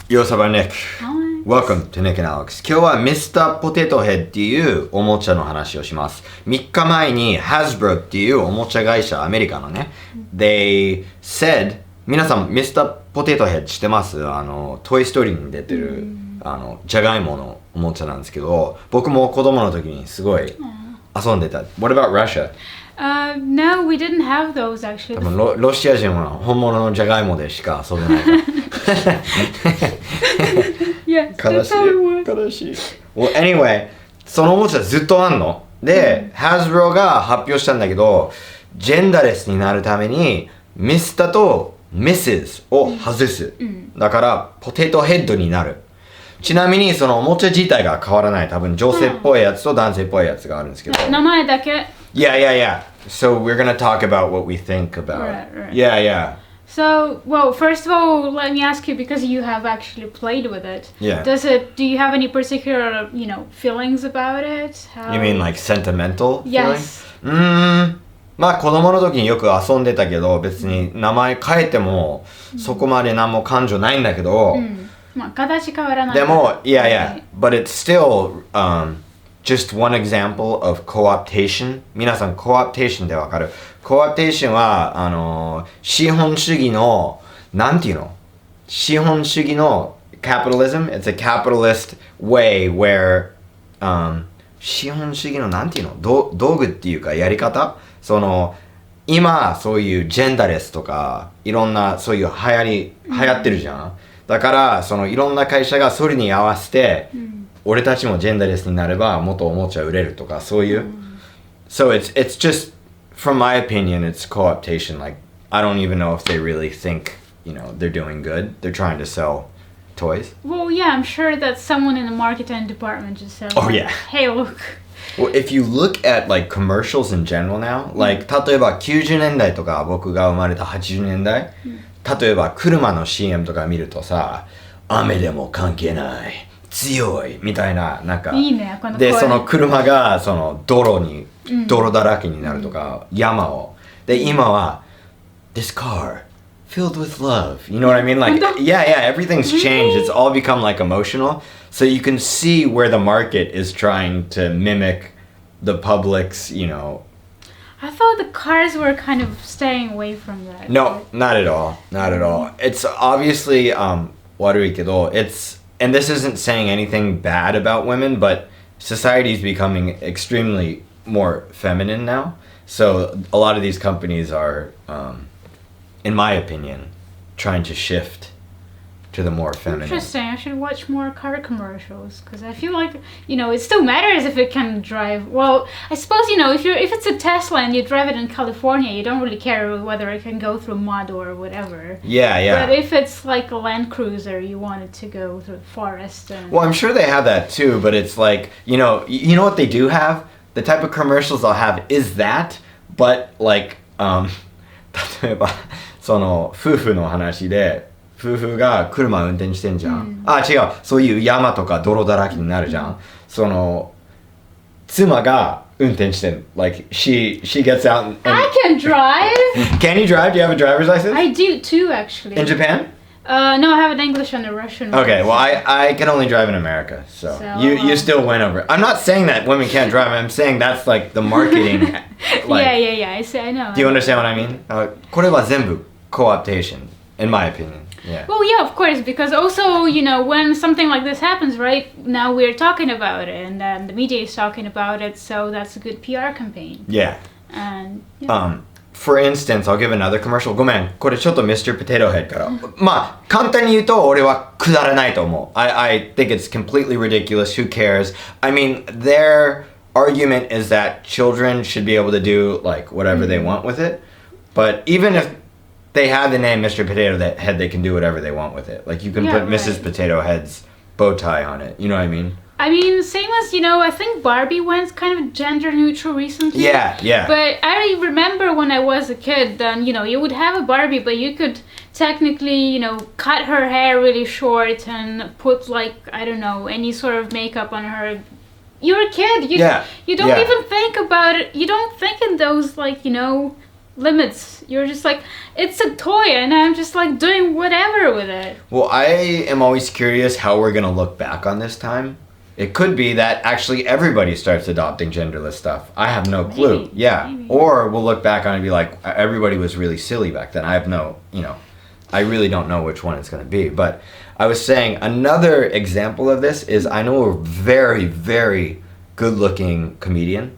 Yo, Saba Nick. Hi. Welcome to Nick and Alex. 今日は Mr. Potato Head っていうおもちゃの話をします。3日前に Hasbro っていうおもちゃ会社、アメリカのね、They said 皆さん Mr. Potato Head 知ってます？トイストーリーに出てる、じゃがいものおもちゃなんですけど、僕も子供の時にすごい遊んでた。What about Russia? No, we didn't have those actually. 多分ロシア人は本物のじゃがいもでしか遊べないから。Yes, 悲 that's し how it was. い悲しい Well anyway そのおもちゃずっとあんので、Hasbro が発表したんだけどジェンダーレスになるために Mr. と Mrs. を外す、だからポテトヘッドになる。ちなみにそのおもちゃ自体が変わらない。多分女性っぽいやつと男性っぽいやつがあるんですけど、名前だけ。Yeah So we're gonna talk about what we think about Right. Yeah So, well, first of all, let me ask you, because you have actually played with it. Yeah. Do you have any particular, feelings about it? How... You mean like sentimental Yes. feeling? まあ子供の時によく遊んでたけど別に名前変えてもそこまで何も感情ないんだけど、まあ形変わらない。でもyeah but it's still just one example of co-optation. 皆さん co-optation でわかる？ co-optation は資本主義のなんていうの？資本主義の capitalism. It's a capitalist way where 資本主義のなんていうの？道具っていうかやり方？その今そういうジェンダーレスとかいろんなそういう流行ってるじゃん。だからそのいろんな会社がそれに合わせて、俺たちもジェンダーレスになればもっとおもちゃ売れるとかそういう。So it's just from my opinion it's co-optation. Like I don't even know if they really think they're doing good. They're trying to sell toys. Well, yeah, I'm sure that someone in the marketing department just said, Oh, yeah. Hey, look. Well, if you look at like commercials in general now, like 例えば90年代とか僕が生まれた80年代、例えば車の CM とか見るとさ、雨でも関係ない強いみたいななんかいいね、この声でその車がその泥だらけになるとか、山をで今は This car filled with love. You know what I mean? Like, yeah, everything's changed. It's all become like emotional. So you can see where the market is trying to mimic the public's, I thought the cars were kind of staying away from that. No, not at all. Not at all. It's obviously, and this isn't saying anything bad about women, but society is becoming extremely more feminine now. So a lot of these companies are, in my opinion, trying to shift to the more feminine. Interesting. I should watch more car commercials because I feel like it still matters if it can drive. Well, I suppose if it's a Tesla and you drive it in California, you don't really care whether it can go through mud or whatever. Yeah. But if it's like a Land Cruiser, you want it to go through the forest. Well, I'm sure they have that too, but it's like you know what they do have. The type of commercials they'll have is that, but like 例えばその夫婦の話で。夫婦が車運転してんじゃん、違うそういう山とか泥だらけになるじゃん、その妻が運転してん like she gets out and I can drive. Can you drive? Do you have a driver's license? I do too, actually. In Japan? No, I have an English and a Russian. Okay, well I can only drive in America, so you still win over. I'm not saying that women can't drive. I'm saying that's like the marketing. Like, yeah. I know. Do you understand what I mean? これは全部 co-optation, in my opinion. Yeah. Well, yeah, of course, because also, when something like this happens, right, now we're talking about it, and then the media is talking about it, so that's a good PR campaign. Yeah. And, yeah. For instance, I'll give another commercial. ごめん、これちょっと Mr. Potato Head から。まあ、簡単に言うと、俺はくだらないと思う。I think it's completely ridiculous. Who cares? I mean, their argument is that children should be able to do, like, whatever they want with it. But even if they have the name Mr. Potato Head, they can do whatever they want with it. Like you can put Mrs. Potato Head's bow tie on it. You know what I mean? I mean, same as, I think Barbie went kind of gender neutral recently. Yeah. But I remember when I was a kid, then, you would have a Barbie, but you could technically, cut her hair really short and put like, I don't know, any sort of makeup on her. You're a kid. You don't even think about it. You don't think in those like, limits. You're just like, it's a toy, and I'm just like doing whatever with it. Well, I am always curious how we're gonna look back on this time. It could be that actually everybody starts adopting genderless stuff. I have no clue. Maybe, Yeah. maybe. Or we'll look back on it and be like, everybody was really silly back then. I have no, I really don't know which one it's gonna be. But I was saying another example of this is I know a very, very good-looking comedian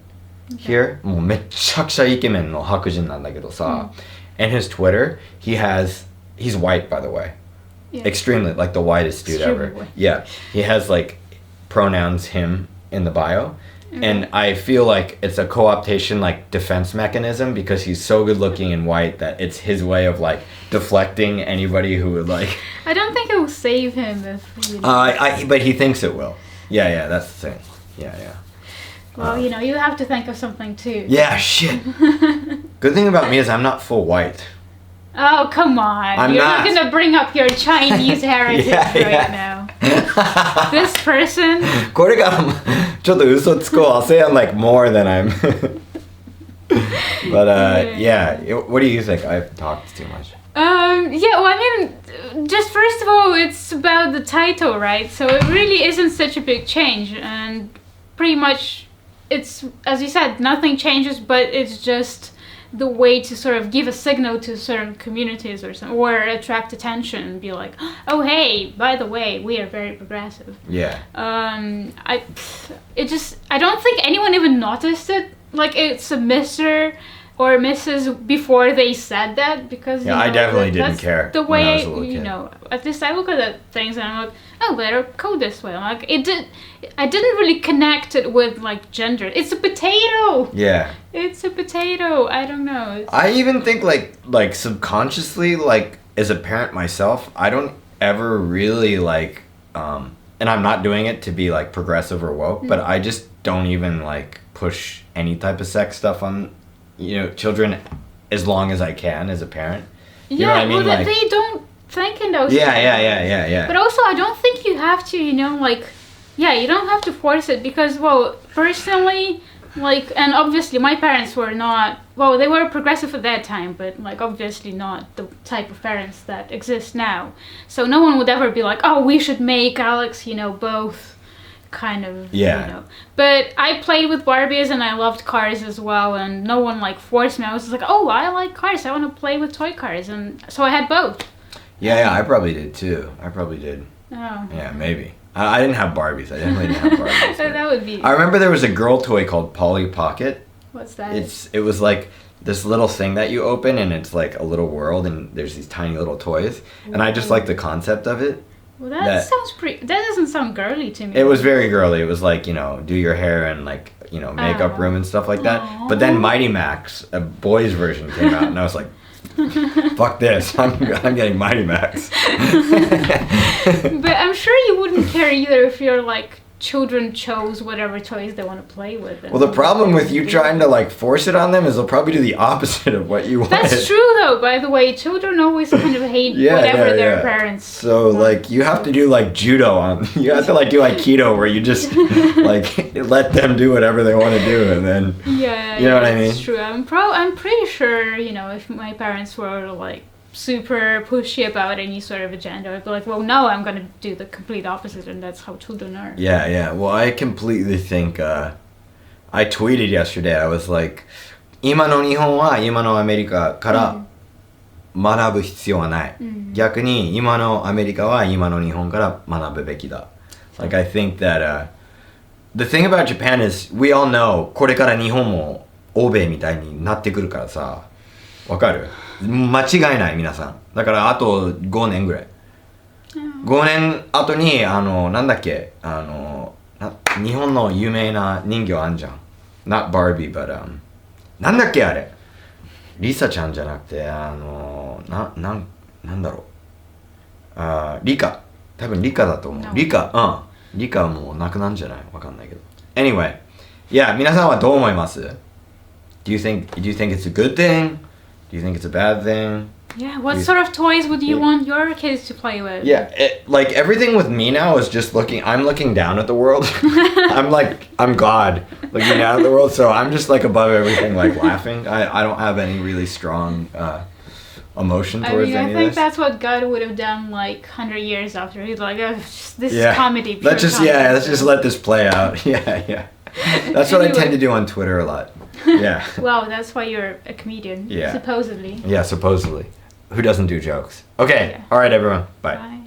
here. もうめっちゃくちゃイケメンの白人なんだけどさ。And his Twitter, he's white, by the way. Yeah. Extremely, like the whitest dude Extremely ever. white. Yeah. He has like pronouns him in the bio. And I feel like it's a co-optation like defense mechanism because he's so good looking and white that it's his way of like deflecting anybody who would like I don't think it will save him if but he thinks it will. Yeah, that's the thing. Yeah. Well, you have to think of something too. Yeah, shit. Good thing about me is I'm not full white. Oh, come on. I'm You're not. not going to bring up your Chinese heritage right now. This person. これがちょっと嘘つこう。I'll say I'm like more than I'm. But yeah. What do you think? I've talked too much. Yeah, well, I mean, just first of all, it's about the title, right? So it really isn't such a big change, and pretty much it's, as you said, nothing changes, but it's just the way to sort of give a signal to certain communities or something, or attract attention and be like, oh, hey, by the way, we are very progressive. Yeah. I don't think anyone even noticed it. Like, it's a Mr. or Mrs. before they said that, because I definitely didn't that's care the when I way was a little kid. at least I look at things and I'm like, oh, they're cool this way. Like, I didn't really connect it with like gender. It's a potato. Yeah. It's a potato. I don't know. I even think like subconsciously, like as a parent myself, I don't ever really like and I'm not doing it to be like progressive or woke, but I just don't even like push any type of sex stuff on children as long as I can as a parent. You know what I mean? Well, like, they don't think in those yeah. But also, I don't think you have to, you don't have to force it because, well, personally, like, and obviously my parents were not, well, they were progressive at that time, but, like, obviously not the type of parents that exist now. So no one would ever be like, oh, we should make Alex, both kind of, But I played with Barbies and I loved cars as well, and no one, like, forced me. I was just like, oh, I like cars. I want to play with toy cars. And so I had both. Yeah, I probably did too. I probably did. Oh. Yeah, maybe. I didn't have Barbies. I definitely didn't have Barbies. So that would be. I remember there was a girl toy called Polly Pocket. What's that? It was like this little thing that you open and it's like a little world and there's these tiny little toys. And I just like the concept of it. Well, that sounds pretty. That doesn't sound girly to me. It was very girly. It was like, do your hair and like, makeup room and stuff like that. Aww. But then Mighty Max, a boys version, came out and I was like, fuck this. I'm getting Mighty Max. But I'm sure you wouldn't care either if your like children chose whatever toys they want to play with. Well, the problem with you trying to like force it on them is they'll probably do the opposite of what you want. That's true though, by the way. Children always kind of hate whatever their parents So like you have to do like judo on you have to like do Aikido where you just like let them do whatever they want to do and then you know what I mean? That's true. I'm pretty sure, if my parents were like super pushy about any sort of agenda, I'd be like, well, no, I'm gonna do the complete opposite, and that's how children are. Yeah. Well, I completely think I tweeted yesterday. I was like, 今の日本は今のアメリカから学ぶ必要はない。逆に今のアメリカは今の日本から学ぶべきだ。Like I think that the thing about Japan is we all know これから日本も欧米みたいになってくるからさ。わかる？間違いない皆さん。だからあと5年ぐらい。5年後になんだっけ日本の有名な人形あんじゃん。Not Barbie, but なんだっけあれ。リサちゃんじゃなくてなんだろう。リカ。多分リカだと思う。リカはもうなくなんじゃない？わかんないけど。Anyway, yeah, 皆さんはどう思います？Do you think it's a good thing? Do you think it's a bad thing? Yeah, what sort of toys would you want your kids to play with? Yeah, like everything with me now is just I'm looking down at the world. I'm God looking down at the world, so I'm just like above everything, like laughing. I don't have any really strong emotion towards any I of think this. that's what God would have done like 100 years after. He's like, oh, this Yeah. is comedy. Let's just pure comedy. let's just let this play out. Yeah. That's what I tend to do on Twitter a lot. Yeah. Wow, that's why you're a comedian. Yeah. Supposedly. Yeah, supposedly. Who doesn't do jokes? Okay. Yeah. All right, everyone. Bye. Bye.